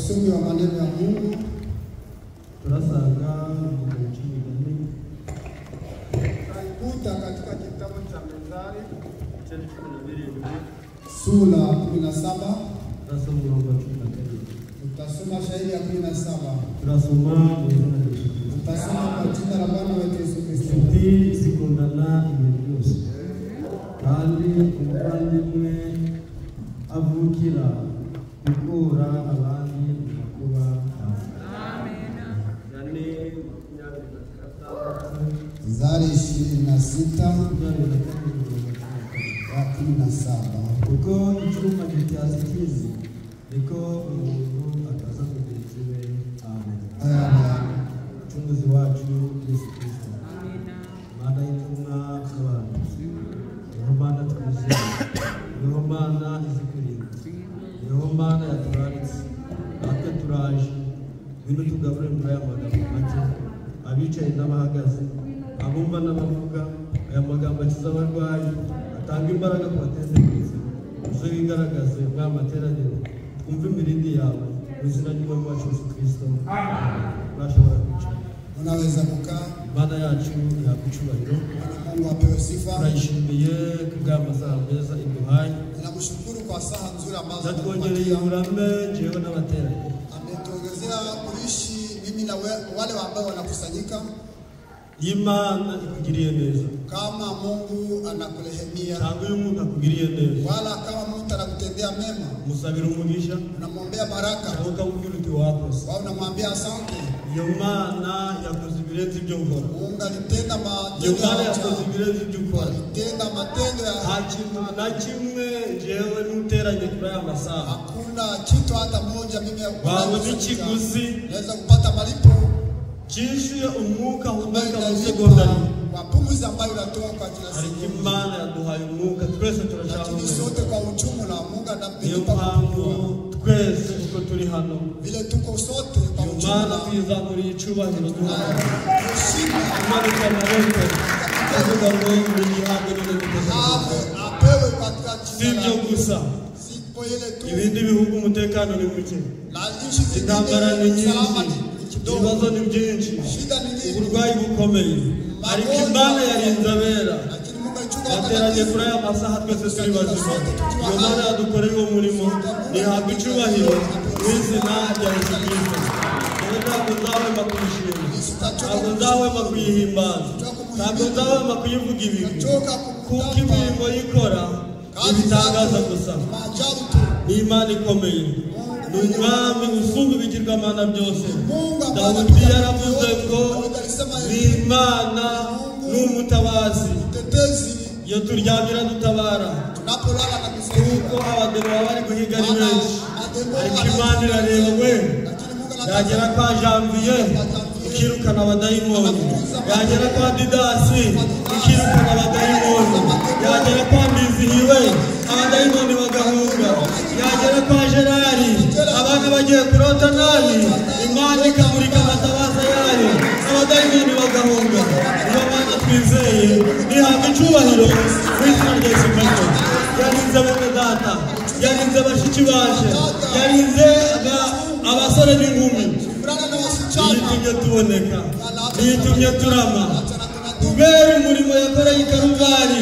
usomi wa maneno ya Mungu. Tunasanga mjini Kuta katika kitabu cha Methali sura 17. Tutasoma shairi ya 17. Tunasoma kwa jina la Bwana wetu Yesu Kristo. Inshuti zikundana ibintu byose kandi umuvandimwe avukira gukura abandi mu makuba. Zari 26 kuko icyuma gityazikizi niko umuntu ataza mugenzi we. Amen. Umucunguzi wacu Yesu Kristo, Mana y'intumwa n'abantu, niho Mana twizeye, niho Mana izikurinda, niho Mana yaturaritse. Natwe turaje ngwino tugaburire muri aya magambo make, abicaye n'abahagaze, abumva n'abavuga. Aya magambo akiza abarwayi, atanga imbaraga ku bateze kwiza. Uze wigaragaze bwa materaniro, twumve imirindi yawe mu izina ry'Umwami wacu Yesu Kristo. Urashobora kwicara. Unaweza kukaa. Imana yacu ihabwa icyubahiro. Mungu apewe sifa. Turayishimiye kubw'amasaha meza iduhaye. Nakushukuru kwa saa nzuri ambazo natwongereye uburame jewe n'abateranye. Ametuongezea kuishi mimi na wale ambao wanakusanyika. Imana ikugiriye neza. Kama Mungu anakurehemia. Tangu uyu muntu akugiriye neza. Wala kama Mungu anakutendea mema. Musabira umugisha. Unamwombea baraka. Cyangwa ukamubwira uti wakoze. Wao unamwambia asante. Iyo Mana yakoze ibirenze ibyo ukora. Mungu alitenda matendo. Iyo Mana yakoze ibirenze ibyo ukora. Alitenda matendo ya hakintu na kimwe jewe n'uteranye kuri aya masaha. Hakuna kitu hata moja mimi wabuze ikiguzi. Naweza kupata malipo. Kishiye umwuka humeka mu sekondari. Wapumuzi ambayo unatoa kwa kila siku. Ariko Imana yaduhaye umwuka twese turashaka. Sote kwa ujumla Mungu anatupa twese uko turi hano. Vile tuko sote kwa ujumla. Imana twizamuriye icubahiro duhaye. Imana ikamureke. Avuga ngo nihabwe n'umutekano. Apewe katika jina. Sibyo gusa. Ibindi bihugu umutekano ni muke. Intambara ni nyinshi. Ibibazo ni byinshi, uburwayi bukomeye, ariko Imana yarinze abera. Bateranye kuri aya masaha twese turi bazima. Iyo Mana yadukoreye umurimo nihabwa icyubahiro mu izina rya Yesu Kristo. Ntabwo nzahwema kuyishima, ntabwo nzahwema kuyihimbaza, ntabwo nzahwema kuyivuga ibigwi, kuko imirimo yikora ibitangaza gusa. Ni Imana ikomeye, ni umwami usumba ibigirwamana byose. Dawudi yaravuze ngo ni Imana n'umutabazi, iyo turyamira dutabara. Kuko abademo baba bari guhiga ari benshi, ariko Imana irareba we. Yagera kwa Janvier ikirukana abadayimoni, yagera kwa Didasi ikirukana abadayimoni, yagera kwa Mbizihiwe abadayimoni bagahunga, yagera kwa Gerari abana bagiye kurota nabi, Imana ikamurika amatabaza yayo abadayimoni bagahunga. Iyo Mana twizeye nihabwa icyubahiro mu izina rya Yesu Kristo. Yarinze bene data, yarinze bashiki baje, yarinze abasore n'inkumi. Yitumye tuboneka, yitumye turama, kubera umurimo yakoreye i Karuvari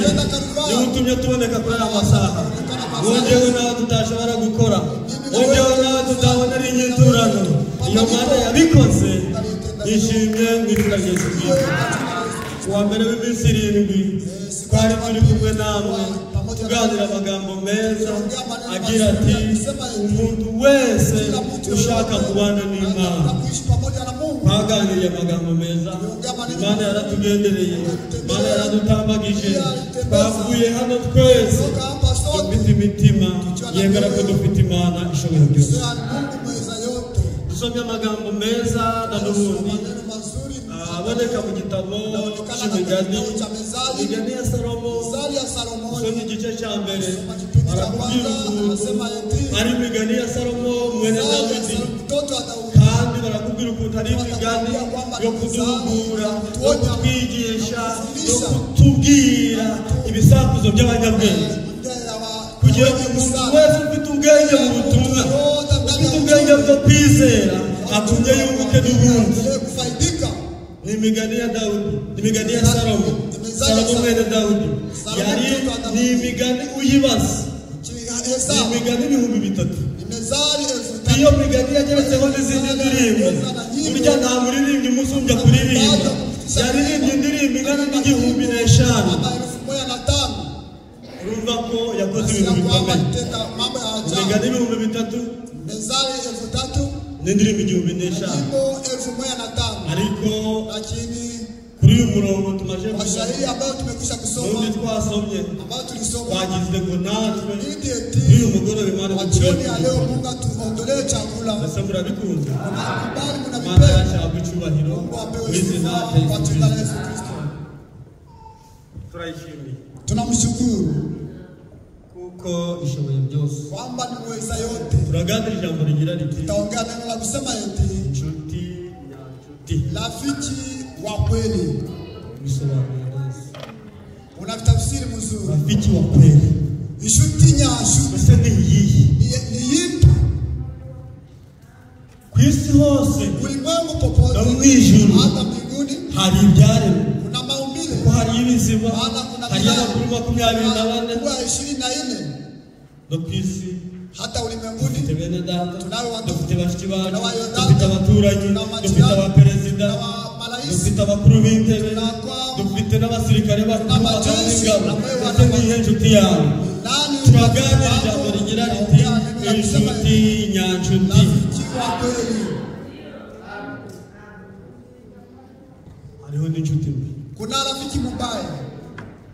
yitumye tuboneka kuri aya masaha. Wongewe nawe tutashobora gukora, wongewe nawe tutabonera inyiturano. Iyo Mana yabikoze yishimye mu izina rya Yesu Kristo. Kuwa mbere w'iminsi 7 twari turi kumwe namwe tuganira amagambo meza agira ati umuntu wese ushaka kubana n'Imana. Twaganiriye amagambo meza, Imana yaratugendereye, Imana yaradutambagije. Twavuye hano twese dufite imitima yemera ko dufite Imana ishobora byose. Dusomye amagambo meza na n'ubundi aboneka mu gitabo cy'imigani, imigani ya Salomo. Usomye igice cya mbere arakubwira ukuntu ari imigani ya Salomo mwene Dawidi, kandi barakubwira ukuntu ari imigani yo kuduhugura, yo kutwigisha, yo kutubwira ibisakuzo by'abanyabwenge, kugira ngo umuntu wese ufite ubwenge mu butumwa, ufite ubwenge bwo kwizera atumye yunguke n'ubundi. Ni imigani ya Dawudi, ni imigani ya Salomo mwene Dawudi. Yari ni imigani uyibaza, ni imigani 3,000. Iyo migani yageretseho n'izindi ndirimbo, burya nta muririmbyi umusumbya kuririmba. Yaririmbye indirimbo ingana n'1,500. Urumva ko yakoze ibintu bikomeye. Imigani 3,000 n'indirimbo 1,500. Ariko kuri uyu murongo tumaje n'undi twasomye twagize ngo natwe uyu mugoroba Imana mbese murabikunze. Imana yashaka icyubahiro w'izina rya Yesu Kristo. Turayishimiye, tunamshukuru kuko ishoboye byose, kwamba ni mweza yote. Turaganira ijambo rigira riti, tutaongea neno la kusema eti inshuti nyanshuti, rafiki wa kweli. Bisobanura neza, unatafsiri mzuri. Rafiki wa kweli, inshuti nyanshuti mbese ni yiyi kwisi hose, ulimwengu popote, no mwijuru, hata mbinguni hari ibyaremwe, kuna maumbile, hari ibizima, hari abakuru 24 kwa 24 no kwisi, hata ulimwenguni tebene data, tunayo watu, dufite bashiki bacu, dufite abaturanyi, dufite abaperezida, dufite abakuru b'intebe, dufite n'abasirikare bakuru b'ingabo. Ndetse n'iyo nshuti yawe turaganira ijambo rigira riti inshuti nyanshuti. Hariho n'inshuti mbi, kuna rafiki mbaya,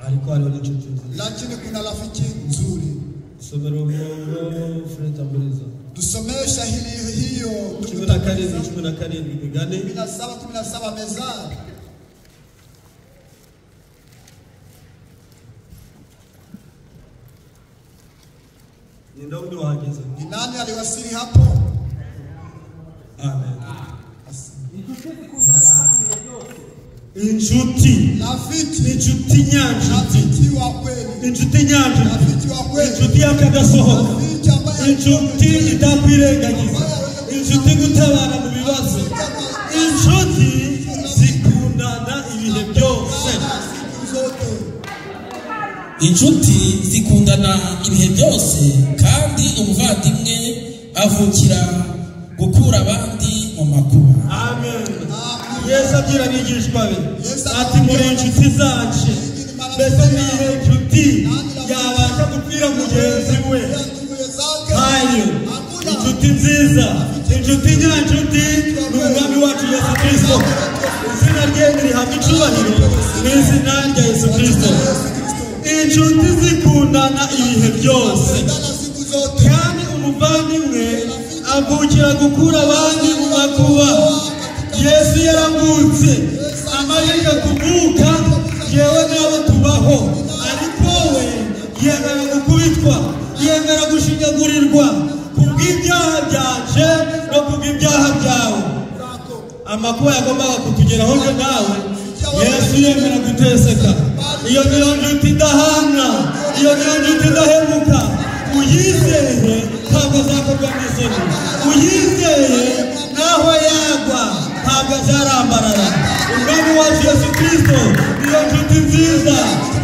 ariko hariho n'inshuti nzuri, lakini kuna rafiki nzuri. Somero umurongo Freta Mburiza, tusomee shahili hiyo 17 Migani 17 Mezali. Ni Daudi wahageze. Ni nani aliwasili hapo? Amen. Inshuti, rafiki, inshuti nyanshuti, rafiki wa kweli, inshuti nyanshuti, rafiki wa kweli, inshuti yakadasohoka, inshuti itakwirengagiza, inshuti gutabara mu bibazo, inshuti zikundana ibihe byose. Inshuti zikundana ibihe byose, kandi umuvandimwe avukira gukura abandi mu makuba. Amen. Yesu abwira abigishwa be ati muri inshuti zacu, mbese nihe inshuti yabasha gupfira mugenzi we nkayo? Inshuti nziza, inshuti nyanshuti ni umwami wacu Yesu Kristo. Izina rye nirihabwa icyubahiro mu izina rya Yesu Kristo. Inshuti zikundana ibihe byose, kandi umuvandimwe avukira gukura abandi mu makuba. Yesu yarambutse amahirwe kuvuka, yewe nawe tubaho, ariko we yemera gukubitwa, yemera gushinyagurirwa kubw'ibyaha byaje no kubw'ibyaha byawe. Amakuba yagombaga kutugeraho nje nawe, Yesu yemera guteseka. Iyo niyo nshuti idahana, iyo niyo nshuti idahemuka. Uyizeye ntabwo azakorwa n'isoni, uyizeye naho yagwa ntabwo azarambarara. Umwami wacu Yesu Kristo niyo nshuti nziza,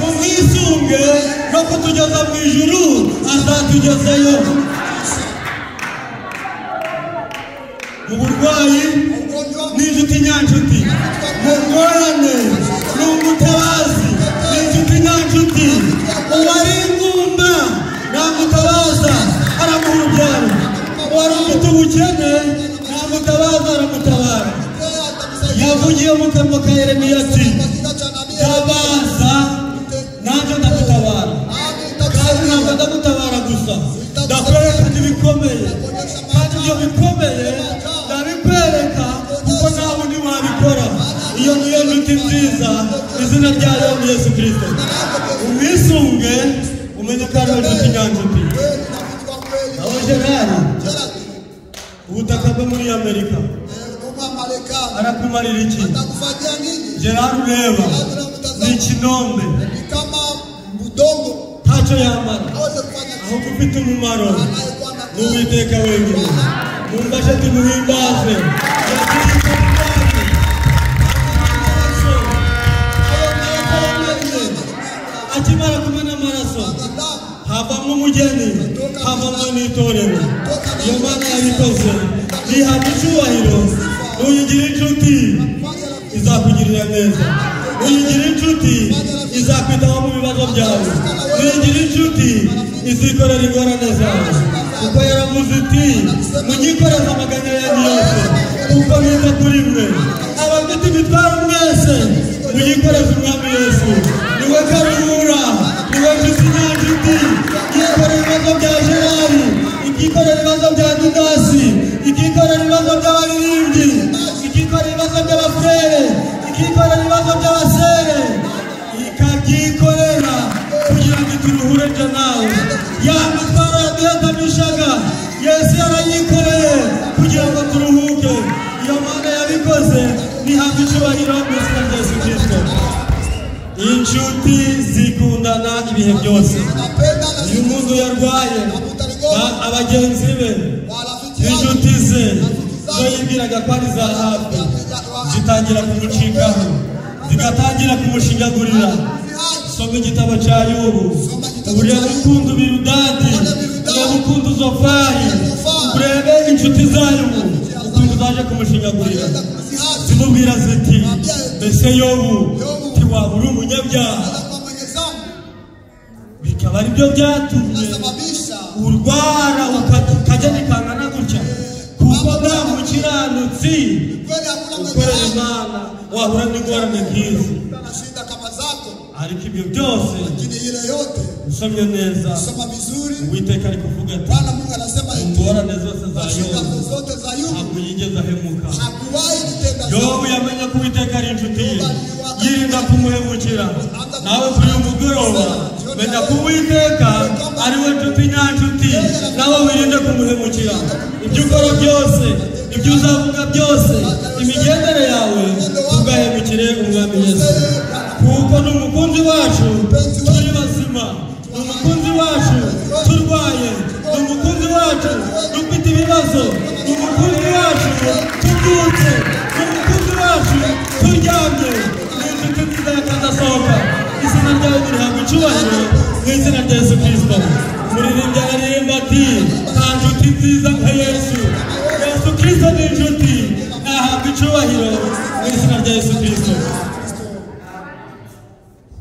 umwisunge no kutugeza mu ijuru azatugezeyo. Mu burwayi ni inshuti nyanshuti, mu ngorane ni umutabazi, ni inshuti nyanshuti. Uwari ingumba namutabaza aramuha urubyaro, uwari ufite ubukene namutabaza aramutabara. Yavugiye mu kanwa ka Yeremiya ati tabaza nanjye ndagutabara, kandi ntabwo ndagutabara gusa, ndakwereka n'ibikomeye, kandi ibyo bikomeye ndabikwereka kuko nawe ntiwabikora. Iyo niyo nshuti nziza, izina ryayo ni Yesu Kristo. Umwisunge umenye ko ari inshuti nyanshuti. Nawe Gerard, ubutaka bwo muri Amerika arakumarira iki? Gerard ureba ni ikinombe, ntacyo yamara, ahubwo ufite umumaro n'Uwiteka wenyine. mumbashe tumuhimbaze akimara kumena amaraso havamo umugeni havamo n'itorero iyo Mana yabikoze nihabwa icyubahiro nuyigira inshuti izakugirira neza nuyigira inshuti izakwitaho mu bibazo byawe nuyigira inshuti izikorera ingorane zawe kuko yaravuze iti munyikoreze amaganya yanyu yose kuko nita kuri mwe abafite imitwaro mwese munyikoreze umwami Yesu niwe karuhura niwe nshuti nyanshuti yikorera ibibazo bya Gerari ikikorera ibibazo bya Didasi ikikorera ibibazo by'abaririmbyi ikikorera ibibazo by'abafurere ikikorera ibibazo by'abasere ikabyikorera kugira ngo turuhure nje nawe ya mitwaro yaduhetamishaga Yesu yarayikoreye kugira ngo turuhuke iyo Mana yabikoze nihabwa icyubahiro mu izina rya Yesu Kristo inshuti zikundana ibihe byose iyo umuntu yarwaye abagenzi be inshuti ze zo yibwiraga ko ari za hafi zitangira kumucikaho zigatangira kumushinyagurira soma igitabo cya Yobu urebe ukuntu Birudadi urebe ukuntu Zofari urebe inshuti zayo ukuntu zaje kumushinyagurira zimubwira ziti mbese Yobu ntiwabura umunyabyaha bikaba ari byo byatumye urwara ukajya nikangana gutya kuko nta mukiranutsi ukorera Imana wahura n'ingorane nk'izi ariko ibyo byose usomye neza Uwiteka ari kuvuga ati ingorane zose za Yobu ntabwo yigeze ahemuka Yobu yamenye ko Uwiteka ari inshuti ye yirinda kumuhemukira nawe kuri uyu mugoroba menya ko Uwiteka ari we nshuti nyanshuti nawe wirinde kumuhemukira ibyo ukora byose ibyo uzavuga byose imigendere yawe ugahemukire umwami Yesu kuko ni umukunzi wacu turi bazima ni umukunzi wacu turwaye ni umukunzi wacu dufite ibibazo ni umukunzi wacu tubyutse ni umukunzi wacu turyamye ni inshuti nziza yakadasohoka izina ryawe rihabwa icyubahiro mu izina rya Yesu Kristo umuririmbyi aririmba ati nta nshuti nziza nka Yesu Yesu Kristo ni inshuti ahabwa icyubahiro mu izina rya Yesu Kristo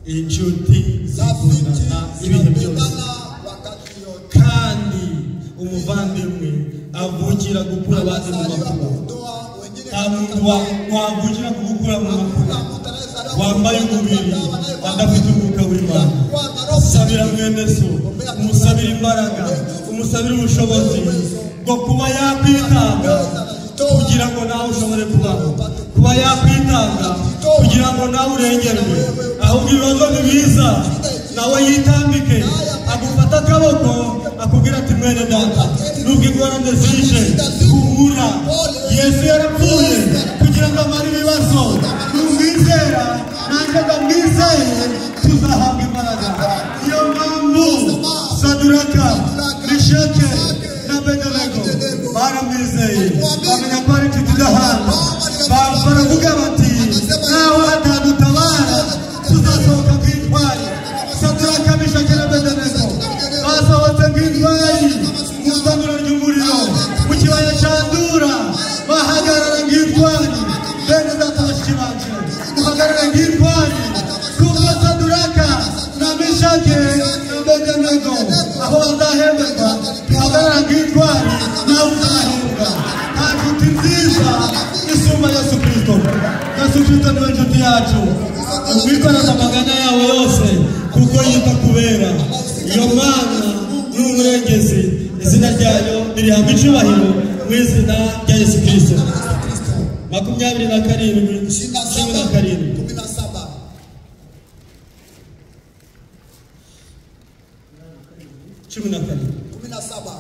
inshuti zikundana ibihe byose kandi umuvandimwe avukira gukura abandi mu makuba nta muntu wavukira kugukura mu makuba wambaye umubiri adafite umwuka w'Imana usabira mwene so umusabira imbaraga umusabira ubushobozi bwo kuba yakwitanga kugira ngo nawe ushobore kubaho kuba yakwitanga kugira ngo nawe urengerwe ahubwo ibibazo bibiza nawe yitambike agufata akaboko akubwira ati mwene data nubwo ingorane zije humura Yesu yarapfuye kugira ngo amare ibibazo numwizera nanjye ndamwizeye tuzahabwa imbaraga iyo mpamvu Saduraka Meshaki na Abedenego baramwizeye bamenya ko ari inshuti idahana baravuga bati nawe atadutabara tuzasohoka nk'intwari Saduraka Meshaki na Abedenego basohotse nk'intwari mu itanura ry'umuriro mu kibaya cya Dura bahagarara nk'intwari bene data bashiki banje bahagarara nk'intwari kuko Saduraka na Meshaki na Abedenego aho bazahemberwa bahagarara nk'intwari nawe uzahembwa nta nshuti nziza isumba Yesu Kristo Yesu Kristo niwe nshuti yacu umwikoreze amaganya yawe yose kuko yita kubera iyo Mana n'umurengezi izina ryayo ririhabwa icyubahiro mu izina rya Yesu Kristo 27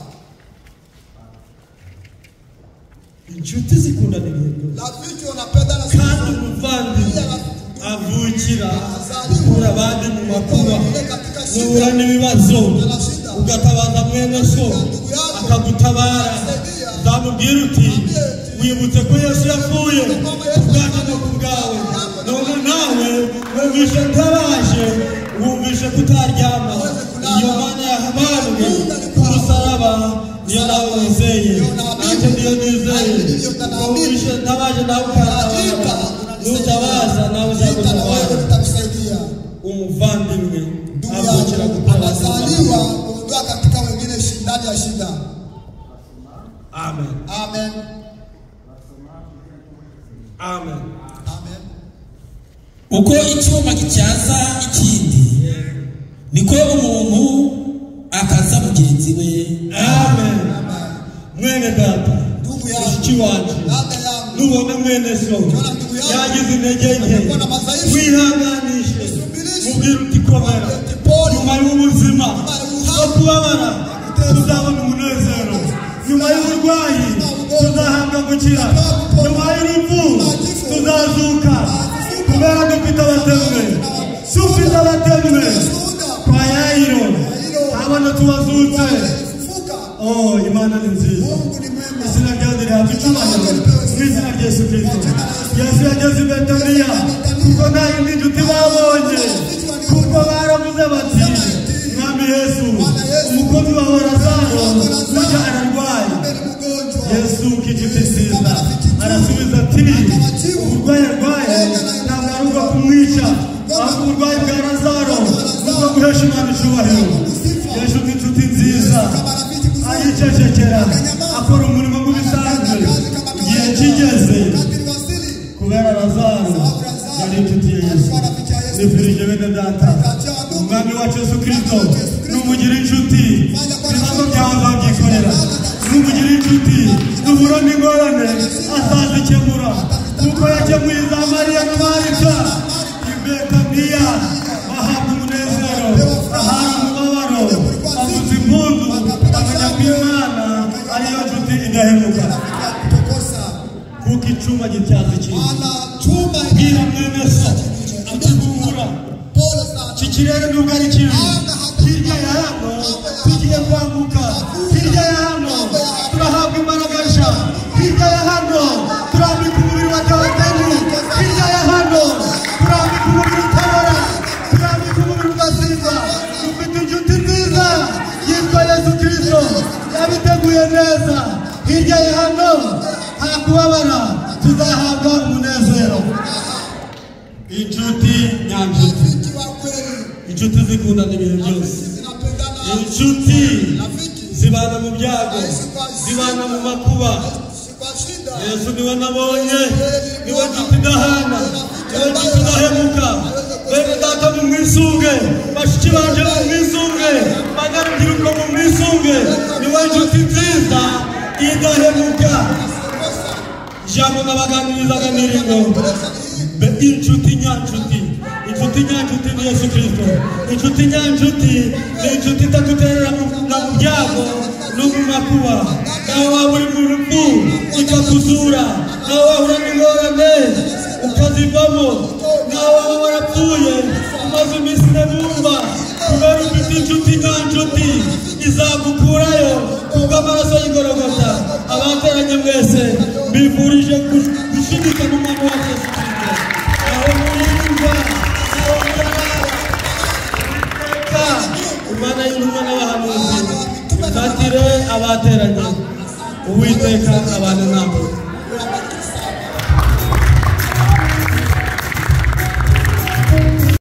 inshuti zikundana ibihe byose kandi umuvandimwe avukira gukura abandi mu makuba guhura n'ibibazo ugatabaza mwene so akagutabara zamubwira uti wibutse ko Yesu yapfuye kubwacu no kubwawe none nawe wumvishe ntabaje wumvishe kutaryama iyo Mana yahabaruye ku musaraba niyo nawe wizeye nanjye niyo nizeye wumvishe ntabaje nawe ukatabara nutabaza nawe uzagutabara umuvandimwe avukira anazaliwa kuondoa katika wengine ndani ya shida. Amen. Amen. Amen. Amen. Uko icyuma gityaza ikindi niko umuntu akaza mugenzi we. Amen. Mwene data ndugu yangu ikiwanje nubona mwene so yagize intege nke wihanganishe mubwira uti komera nyuma y'ubuzima no kubabara tuzabona umunezero nyuma y'uburwayi tuzahabwa gukira nyuma y'urupfu tuzazuka kubera dufite abatemwe dufite abatemwe kwa Yairo abana tubazutse. Oh, Imana ni nziza. Izina ryawe rihabwa icyubahiro mu izina rya Yesu Kristo. Yesu yageze i Betaniya kuko nta yindi nshuti babonye kuko baravuze bati Mwami Yesu umukozi wawe Lazaro burya ararwaye. Yesu k'inshuti nziza arasubiza ati uburwayi arwaye ntabwo ari ubwo kumwica ahubwo uburwayi bwa Lazaro ni ubwo guhesha Imana icyubahiro. Yesu k'inshuti nziza aricecekera akora umurimo w'ibisanzwe igihe kigeze kubera Lazaro yari inshuti ya Yesu. Nifurije bene data umwami wacu Yesu Kristo numugira inshuti ibibazo byawe azabyikorera. Numugira inshuti duhura n'ingorane azazikemura kuko yakemuye za Mariya na Marita i Betaniya bahabwa umunezero ahari umubabaro bavuza impundu bamenya ko Imana ariyo nshuti idahemuka kuko icyuma gityaza ikindi. Bwira mwene so akibungura kikirere nubwo ari kibi hirya ya hano tugiye kwambuka hirya ya hano turahabwa imbaraga nshya hirya ya hano turambika umubiri wa Dawidi hirya ya hano turambika umubiri utabara turambika umubiri udasiza dufite inshuti nziza yitwa Yesu Kristo yabiteguye neza. Hirya ya hano nta kubabara tuzahabwa umunezero. Inshuti nyanshuti inshuti zikundana ibihe byose inshuti zibana mu byago zibana mu makuba. Yesu niwe nabonye niwe nshuti idahana niwe nshuti idahemuka. Bene data mumwisunge bashiki banje mumwisunge bagarubyiruko mumwisunge niwe nshuti nziza idahemuka. Ijambo nabaganirizaga niringo inshuti nyanshuti. Inshuti nyanshuti ni Yesu Kristo. Inshuti nyanshuti ni inshuti itaguterera mu byago no mu makuba. Nawe waba uri mu rupfu ikakuzura, nawe wahura n'ingorane ukazivamo, nawe waba warapfuye umaze iminsi nebumva kubera ufite inshuti nyanshuti izagukurayo kubw'amaraso y'Igorogota. Abateranye mwese mbifurije gushidika mu mwana wa Yesu Kristo. Aho muyumva aho muyarara Imana y'intumwa n'abahanuzi ifatire abateranye Uwiteka abane namwe.